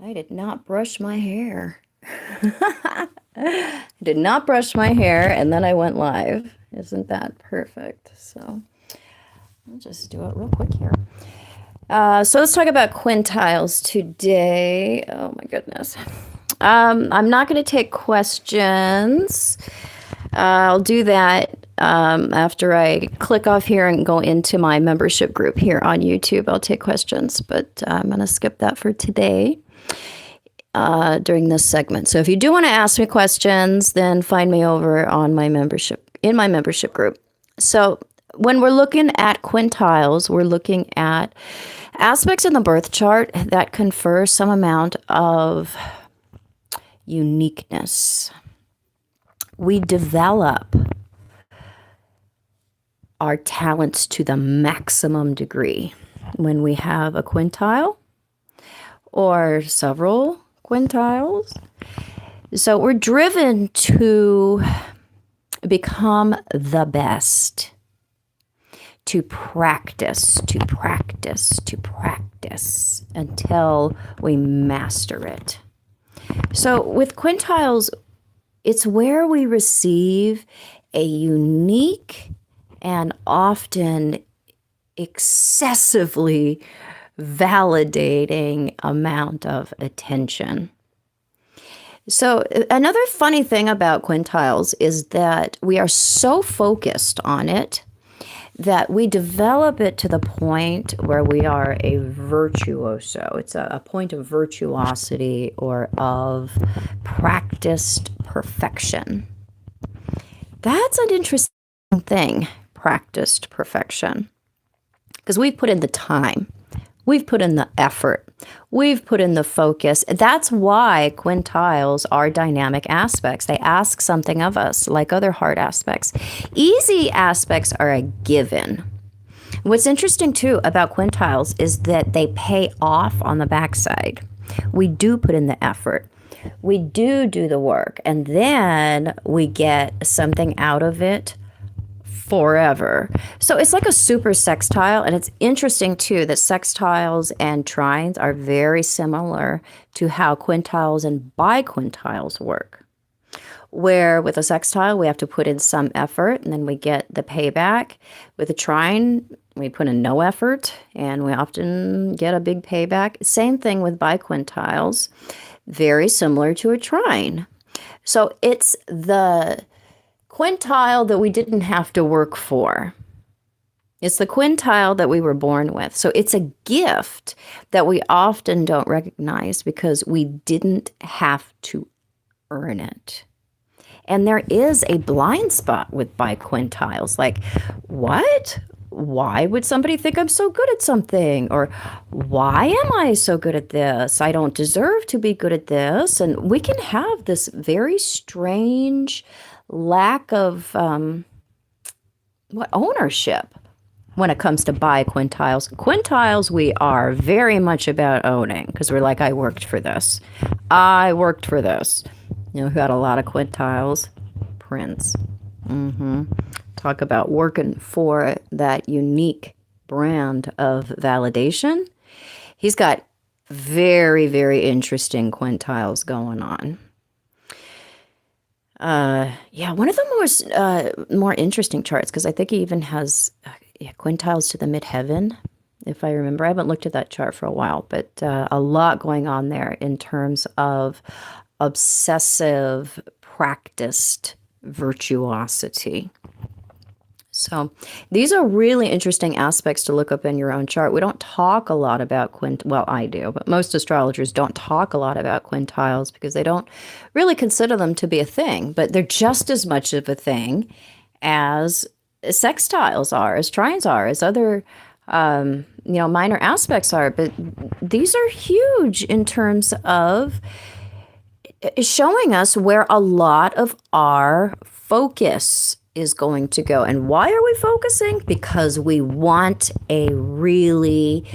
I did not brush my hair. I did not brush my hair and then I went live. Isn't that perfect? So I'll just do it real quick here. So let's talk about quintiles today. Oh my goodness. I'm not going to take questions. I'll do that after I click off here and go into my membership group here on YouTube. I'll take questions, but I'm going to skip that for today during this segment. So if you do want to ask me questions, then find me over on my membership, in my membership group. So when we're looking at quintiles, we're looking at aspects in the birth chart that confer some amount of uniqueness. We develop our talents to the maximum degree when we have a quintile or several quintiles. So we're driven to become the best, to practice, to practice, to practice until we master it. So with quintiles, it's where we receive a unique and often excessively validating amount of attention. So another funny thing about quintiles is that we are so focused on it that we develop it to the point where we are a virtuoso. It's a point of virtuosity or of practiced perfection. That's an interesting thing, practiced perfection, because we've put in the time. We've put in the effort. We've put in the focus. That's why quintiles are dynamic aspects. They ask something of us, like other hard aspects. Easy aspects are a given. What's interesting, too, about quintiles is that they pay off on the backside. We do put in the effort. We do the work, and then we get something out of it forever. So it's like a super sextile, and it's interesting too that sextiles and trines are very similar to how quintiles and biquintiles work. Where with a sextile, we have to put in some effort and then we get the payback. With a trine, we put in no effort and we often get a big payback. Same thing with biquintiles, very similar to a trine. So it's the quintile that we didn't have to work for. It's the quintile that we were born with. So it's a gift that we often don't recognize because we didn't have to earn it. And there is a blind spot with biquintiles. Like, what? Why would somebody think I'm so good at something? Or why am I so good at this? I don't deserve to be good at this. And we can have this very strange lack of ownership when it comes to biquintiles. Quintiles, we are very much about owning because we're like, I worked for this. I worked for this. You know who had a lot of quintiles? Prince. Talk about working for that unique brand of validation. He's got very, very interesting quintiles going on. One of the more interesting charts, because I think he even has quintiles to the midheaven, if I remember. I haven't looked at that chart for a while, but a lot going on there in terms of obsessive, practiced virtuosity. So these are really interesting aspects to look up in your own chart. We don't talk a lot about well, I do, but most astrologers don't talk a lot about quintiles because they don't really consider them to be a thing, but they're just as much of a thing as sextiles are, as trines are, as other minor aspects are. But these are huge in terms of showing us where a lot of our focus is going to go. And why are we focusing? Because we want a really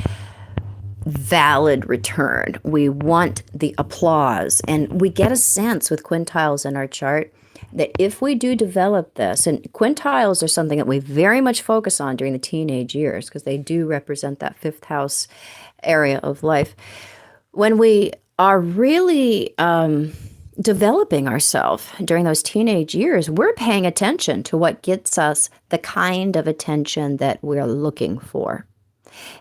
valid return. We want the applause. And we get a sense with quintiles in our chart that if we do develop this, and quintiles are something that we very much focus on during the teenage years because they do represent that fifth house area of life. When we are really developing ourselves during those teenage years, we're paying attention to what gets us the kind of attention that we're looking for.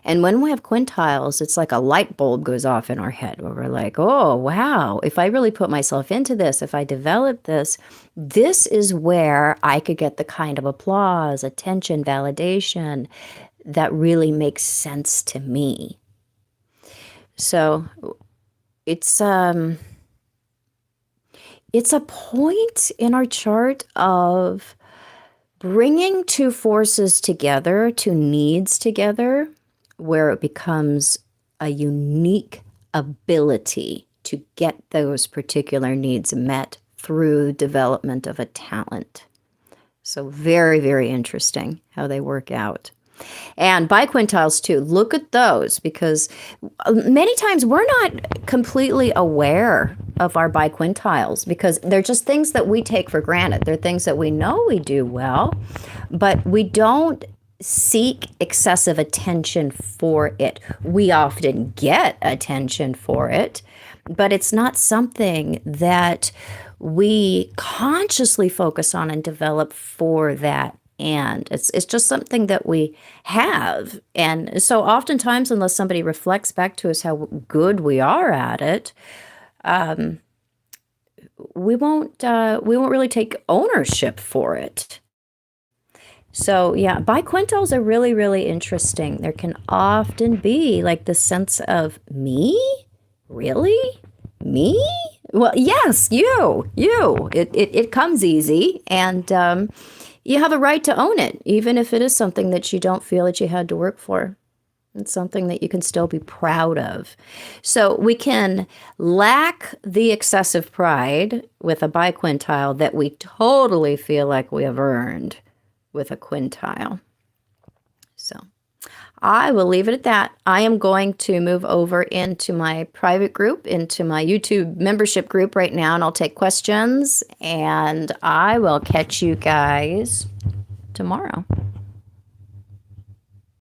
And when we have quintiles, it's like a light bulb goes off in our head where we're like, oh, wow, if I really put myself into this, if I develop this, this is where I could get the kind of applause, attention, validation that really makes sense to me. So it's a point in our chart of bringing two forces together, two needs together, where it becomes a unique ability to get those particular needs met through development of a talent. So very, very interesting how they work out. And by-quintiles too, look at those, because many times we're not completely aware of our by-quintiles because they're just things that we take for granted. They're things that we know we do well, but we don't seek excessive attention for it. We often get attention for it, but it's not something that we consciously focus on and develop for that. And it's just something that we have. And so oftentimes, unless somebody reflects back to us how good we are at it, we won't really take ownership for it. So yeah, by-quintiles are really, really interesting. There can often be like the sense of me? Really? Me? Well, yes, you. It comes easy, and you have a right to own it, even if it is something that you don't feel that you had to work for. It's something that you can still be proud of. So we can lack the excessive pride with a by-quintile that we totally feel like we have earned with a quintile. So I will leave it at that. I am going to move over into my private group, into my YouTube membership group right now, and I'll take questions, and I will catch you guys tomorrow.